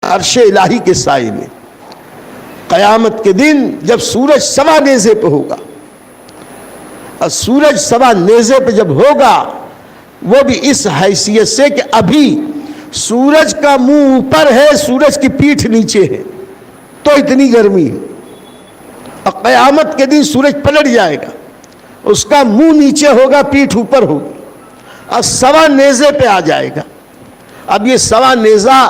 عرش الہی کے سائے میں۔ قیامت کے دن جب سورج سوا نیزے پہ ہوگا، اور سورج سوا نیزے پہ جب ہوگا وہ بھی اس حیثیت سے کہ ابھی سورج کا منہ اوپر ہے، سورج کی پیٹھ نیچے ہے، تو اتنی گرمی ہے، اور قیامت کے دن سورج پلٹ جائے گا، اس کا منہ نیچے ہوگا، پیٹھ اوپر ہوگی، اور سوا نیزے پہ آ جائے گا۔ اب یہ سوا نیزہ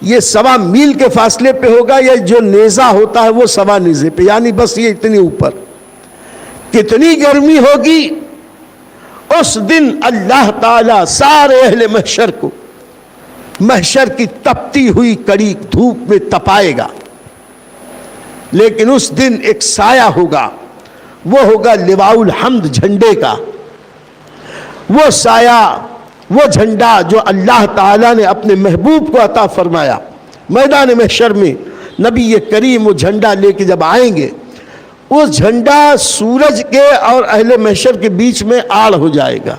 یہ سوا میل کے فاصلے پہ ہوگا، یا جو نیزہ ہوتا ہے وہ سوا نیزے پہ، یعنی بس یہ اتنی اوپر۔ کتنی گرمی ہوگی اس دن! اللہ تعالیٰ سارے اہل محشر کو محشر کی تپتی ہوئی کڑی دھوپ میں تپائے گا، لیکن اس دن ایک سایہ ہوگا، وہ ہوگا لواء الحمد، جھنڈے کا۔ وہ سایہ، وہ جھنڈا جو اللہ تعالیٰ نے اپنے محبوب کو عطا فرمایا، میدان محشر میں نبی کریم وہ جھنڈا لے کے جب آئیں گے، وہ جھنڈا سورج کے اور اہل محشر کے بیچ میں آڑ ہو جائے گا۔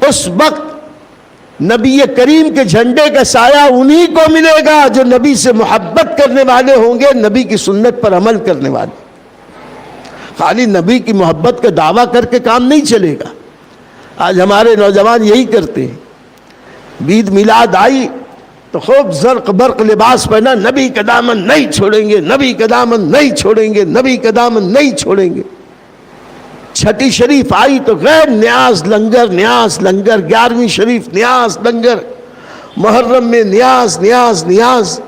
اس وقت نبی کریم کے جھنڈے کا سایہ انہی کو ملے گا جو نبی سے محبت کرنے والے ہوں گے، نبی کی سنت پر عمل کرنے والے۔ خالی نبی کی محبت کا دعویٰ کر کے کام نہیں چلے گا۔ آج ہمارے نوجوان یہی کرتے ہیں، عید میلاد آئی تو خوب زرق برق لباس پہنا، نبی کا دامن نہیں چھوڑیں گے، نبی کا دامن نہیں چھوڑیں گے، نبی کا دامن نہیں چھوڑیں گے۔ چھٹی شریف آئی تو غیر نیاز لنگر، نیاز لنگر، 11ویں شریف نیاز لنگر، محرم میں نیاز نیاز نیاز۔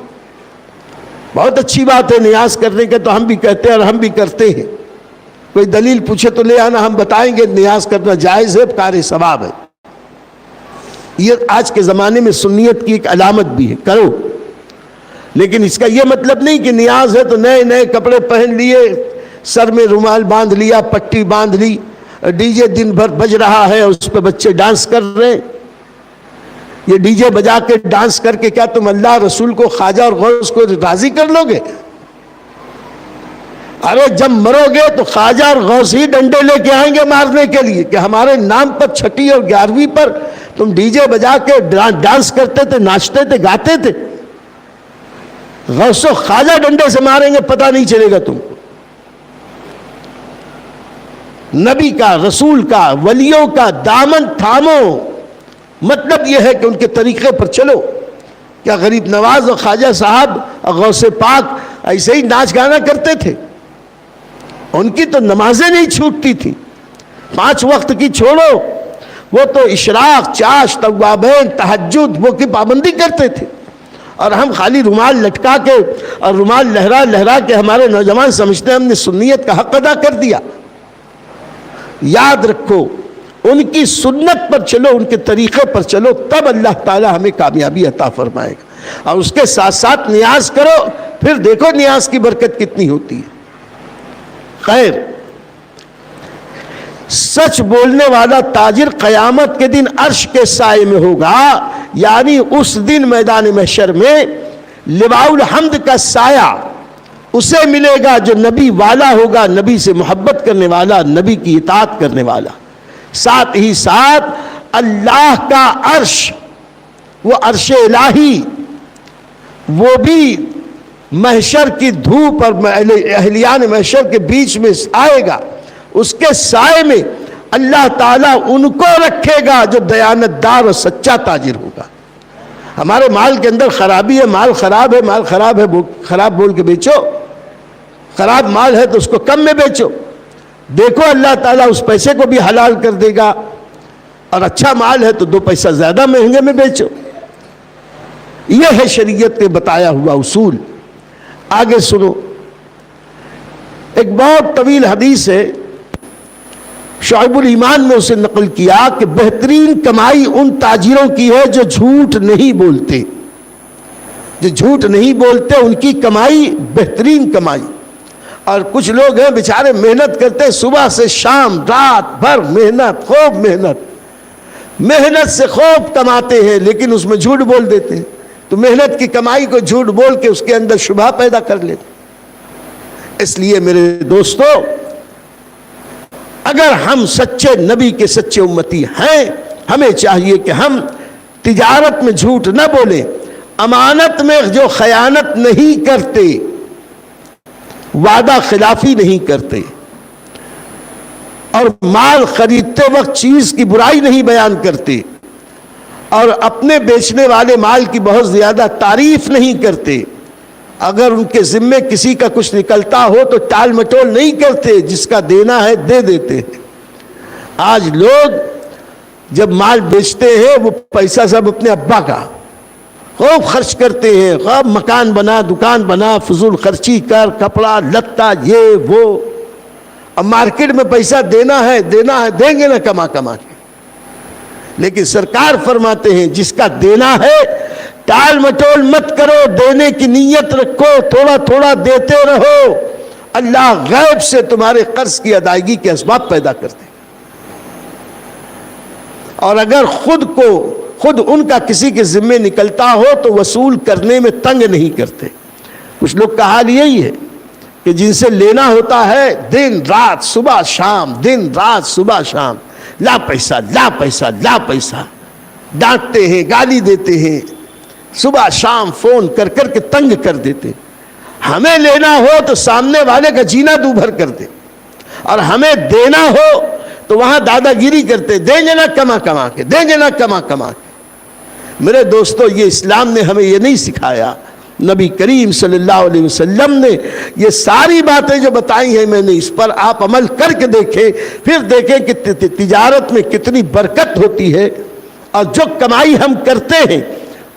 بہت اچھی بات ہے نیاز کرنے کے، تو ہم بھی کہتے ہیں اور ہم بھی کرتے ہیں۔ کوئی دلیل پوچھے تو لے آنا، ہم بتائیں گے نیاز کرنا جائز ہے، کار ثواب ہے۔ یہ آج کے زمانے میں سنیت کی ایک علامت بھی ہے، کرو، لیکن اس کا یہ مطلب نہیں کہ نیاز ہے تو نئے نئے کپڑے پہن لیے، سر میں رومال باندھ لیا، پٹی باندھ لی، ڈی جے دن بھر بج رہا ہے، اس پہ بچے ڈانس کر رہے ہیں۔ یہ ڈی جے بجا کے ڈانس کر کے کیا تم اللہ رسول کو، خواجہ اور غوث کو راضی کر لو گے؟ ارے جب مرو گے تو خواجہ اور غوث ہی ڈنڈے لے کے آئیں گے مارنے کے لیے کہ ہمارے نام پر چھٹی اور 11ویں پر تم ڈی جے بجا کے ڈانس کرتے تھے، ناچتے تھے، گاتے تھے۔ غوث و خواجہ ڈنڈے سے ماریں گے، پتہ نہیں چلے گا تم کو۔ نبی کا، رسول کا، ولیوں کا دامن تھامو، مطلب یہ ہے کہ ان کے طریقے پر چلو۔ کیا غریب نواز اور خواجہ صاحب اور غوث پاک ایسے ہی ناچ گانا کرتے تھے؟ ان کی تو نمازیں نہیں چھوٹتی تھی، 5 وقت کی چھوڑو، وہ تو اشراق، چاش، توابین، تہجد، وہ کی پابندی کرتے تھے، اور ہم خالی رومال لٹکا کے اور رومال لہرا لہرا کے ہمارے نوجوان سمجھتے ہیں ہم نے سنیت کا حق ادا کر دیا۔ یاد رکھو، ان کی سنت پر چلو، ان کے طریقے پر چلو، تب اللہ تعالی ہمیں کامیابی عطا فرمائے گا۔ اور اس کے ساتھ ساتھ نیاز کرو، پھر دیکھو نیاز کی برکت کتنی ہوتی ہے۔ خیر، سچ بولنے والا تاجر قیامت کے دن عرش کے سائے میں ہوگا، یعنی اس دن میدان محشر میں لواء الحمد کا سایہ اسے ملے گا جو نبی والا ہوگا، نبی سے محبت کرنے والا، نبی کی اطاعت کرنے والا۔ ساتھ ہی ساتھ اللہ کا عرش، وہ عرش الہی، وہ بھی محشر کی دھوپ اور اہلیان محشر کے بیچ میں آئے گا۔ اس کے سائے میں اللہ تعالیٰ ان کو رکھے گا جو دیانت دار اور سچا تاجر ہوگا۔ ہمارے مال کے اندر خرابی ہے، مال خراب ہے، مال خراب ہے، خراب بول کے بیچو، خراب مال ہے تو اس کو کم میں بیچو، دیکھو اللہ تعالیٰ اس پیسے کو بھی حلال کر دے گا، اور اچھا مال ہے تو 2 پیسہ زیادہ مہنگے میں بیچو۔ یہ ہے شریعت کے بتایا ہوا اصول۔ آگے سنو، ایک بہت طویل حدیث ہے، شعب الایمان میں اسے نقل کیا کہ بہترین کمائی ان تاجروں کی ہے جو جھوٹ نہیں بولتے، جو جھوٹ نہیں بولتے ان کی کمائی بہترین کمائی۔ اور کچھ لوگ ہیں بیچارے محنت کرتے صبح سے شام، رات بھر محنت، خوب محنت سے خوب کماتے ہیں، لیکن اس میں جھوٹ بول دیتے ہیں، تو محنت کی کمائی کو جھوٹ بول کے اس کے اندر شبہ پیدا کر لیتے۔ اس لیے میرے دوستو، اگر ہم سچے نبی کے سچے امتی ہیں، ہمیں چاہیے کہ ہم تجارت میں جھوٹ نہ بولیں، امانت میں جو خیانت نہیں کرتے، وعدہ خلافی نہیں کرتے، اور مال خریدتے وقت چیز کی برائی نہیں بیان کرتے، اور اپنے بیچنے والے مال کی بہت زیادہ تعریف نہیں کرتے، اگر ان کے ذمے کسی کا کچھ نکلتا ہو تو ٹال مٹول نہیں کرتے، جس کا دینا ہے دے دیتے ہیں۔ آج لوگ جب مال بیچتے ہیں وہ پیسہ سب اپنے ابا کا خوب خرچ کرتے ہیں، خوب مکان بنا، دکان بنا، فضول خرچی کر، کپڑا لتا یہ وہ، اب مارکیٹ میں پیسہ دینا ہے دیں گے نا کما کما کے۔ لیکن سرکار فرماتے ہیں جس کا دینا ہے ٹال مٹول مت کرو، دینے کی نیت رکھو، تھوڑا تھوڑا دیتے رہو، اللہ غیب سے تمہارے قرض کی ادائیگی کے اسباب پیدا کرتے۔ اور اگر خود ان کا کسی کے ذمے نکلتا ہو تو وصول کرنے میں تنگ نہیں کرتے۔ کچھ لوگ کا حال یہی ہے کہ جن سے لینا ہوتا ہے دن رات صبح شام، دن رات صبح شام، لا پیسہ لا پیسہ لا پیسہ، ڈانٹتے ہیں، گالی دیتے ہیں، صبح شام فون کر کر کے تنگ کر دیتے۔ ہمیں لینا ہو تو سامنے والے کا جینا دو بھر کر دے، اور ہمیں دینا ہو تو وہاں دادا گیری کرتے، دیں گے نا کما کما کے، دیں گے نا کما کما کے۔ میرے دوستو، یہ اسلام نے ہمیں یہ نہیں سکھایا۔ نبی کریم صلی اللہ علیہ وسلم نے یہ ساری باتیں جو بتائی ہیں، میں نے اس پر آپ عمل کر کے دیکھیں، پھر دیکھیں کہ تجارت میں کتنی برکت ہوتی ہے، اور جو کمائی ہم کرتے ہیں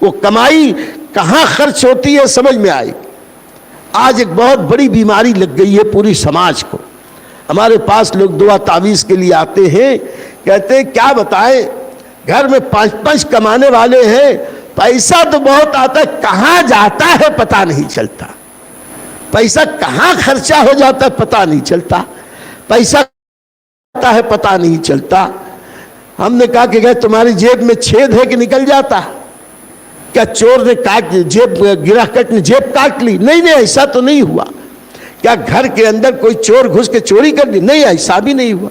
وہ کمائی کہاں خرچ ہوتی ہے سمجھ میں آئی۔ آج ایک بہت بڑی بیماری لگ گئی ہے پوری سماج کو۔ ہمارے پاس لوگ دعا تعویذ کے لیے آتے ہیں، کہتے ہیں کیا بتائیں، گھر میں 5 کمانے والے ہیں، پیسہ تو بہت آتا ہے، کہاں جاتا ہے پتہ نہیں چلتا، پیسہ کہاں خرچہ ہو جاتا ہے پتہ نہیں چلتا، پیسہ آتا ہے پتہ نہیں چلتا۔ ہم نے کہا کہ تمہاری جیب میں چھید ہے کہ نکل جاتا؟ کیا چور نے گرہ کٹ نے جیب کاٹ لی؟ نہیں ایسا تو نہیں ہوا۔ کیا گھر کے اندر کوئی چور گھس کے چوری کر لی؟ نہیں ایسا بھی نہیں ہوا۔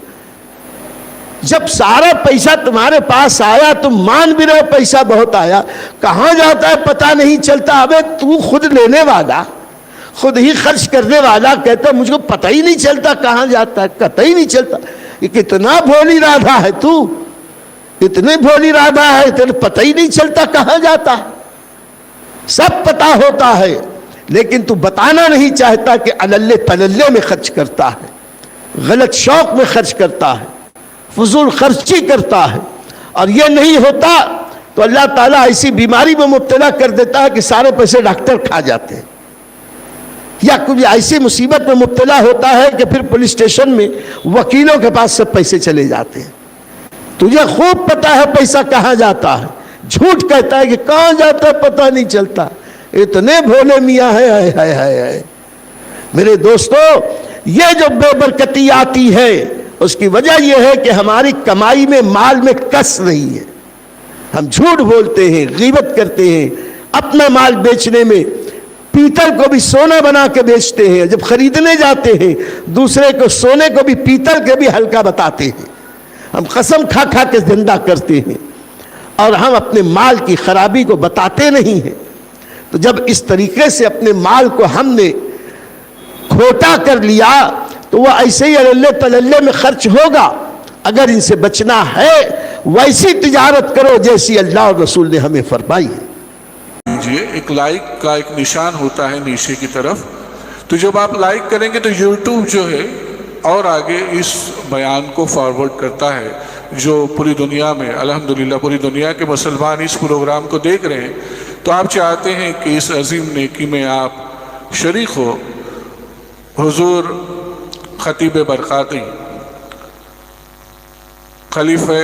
جب سارا پیسہ تمہارے پاس آیا تم مان بھی رہے پیسہ بہت آیا، کہاں جاتا ہے پتہ نہیں چلتا۔ ابے تو خود لینے والا، خود ہی خرچ کرنے والا کہتا ہے مجھ کو پتہ ہی نہیں چلتا کہاں جاتا ہے، قطعی نہیں چلتا۔ یہ کتنا بھولی رادھا ہے تو، اتنی بھولی رادھا ہے، تیرے پتہ ہی نہیں چلتا کہاں جاتا ہے۔ سب پتہ ہوتا ہے لیکن تو بتانا نہیں چاہتا کہ اللے تللے میں خرچ کرتا ہے، غلط شوق میں خرچ کرتا ہے، فضول خرچی کرتا ہے۔ اور یہ نہیں ہوتا تو اللہ تعالیٰ ایسی بیماری میں مبتلا کر دیتا ہے کہ سارے پیسے ڈاکٹر کھا جاتے ہیں، یا کوئی ایسی مصیبت میں مبتلا ہوتا ہے کہ پھر پولیس اسٹیشن میں وکیلوں کے پاس سب پیسے چلے جاتے ہیں۔ تجھے خوب پتہ ہے پیسہ کہاں جاتا ہے، جھوٹ کہتا ہے کہ کہاں جاتا ہے پتہ نہیں چلتا۔ اتنے بھولے میاں ہے۔ میرے دوستو، یہ جو بے برکتی آتی ہے اس کی وجہ یہ ہے کہ ہماری کمائی میں مال میں کس نہیں ہے۔ ہم جھوٹ بولتے ہیں، غیبت کرتے ہیں، اپنا مال بیچنے میں پیتل کو بھی سونا بنا کے بیچتے ہیں، جب خریدنے جاتے ہیں دوسرے کو سونے کو بھی پیتل کے بھی ہلکا بتاتے ہیں۔ ہم قسم کھا کھا کے زندہ کرتے ہیں اور ہم اپنے مال کی خرابی کو بتاتے نہیں ہیں۔ تو جب اس طریقے سے اپنے مال کو ہم نے کھوٹا کر لیا تو وہ ایسے ہی اللے تللے میں خرچ ہوگا۔ اگر ان سے بچنا ہے ویسی تجارت کرو جیسی اللہ اور رسول نے ہمیں فرمائی ہے۔ ایک لائک کا ایک نشان ہوتا ہے نیچے کی طرف، تو جب آپ لائک کریں گے تو یوٹیوب جو ہے اور آگے اس بیان کو فارورڈ کرتا ہے، جو پوری دنیا میں الحمدللہ پوری دنیا کے مسلمان اس پروگرام کو دیکھ رہے ہیں۔ تو آپ چاہتے ہیں کہ اس عظیم نیکی میں آپ شریک ہو۔ حضور خطیب برقاتی خلیفہ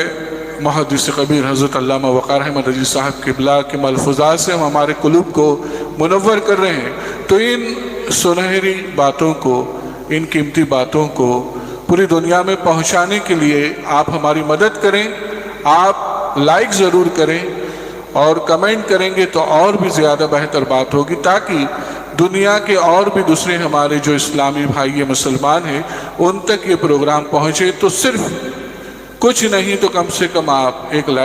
محدث کبیر حضرت علامہ وقار احمد رضوی صاحب قبلہ کے ملفوظات سے ہم ہمارے قلوب کو منور کر رہے ہیں۔ تو ان سنہری باتوں کو، ان قیمتی باتوں کو پوری دنیا میں پہنچانے کے لیے آپ ہماری مدد کریں۔ آپ لائک ضرور کریں اور کمنٹ کریں گے تو اور بھی زیادہ بہتر بات ہوگی، تاکہ دنیا کے اور بھی دوسرے ہمارے جو اسلامی بھائی مسلمان ہیں ان تک یہ پروگرام پہنچے۔ تو صرف کچھ نہیں تو کم سے کم آپ ایک لائک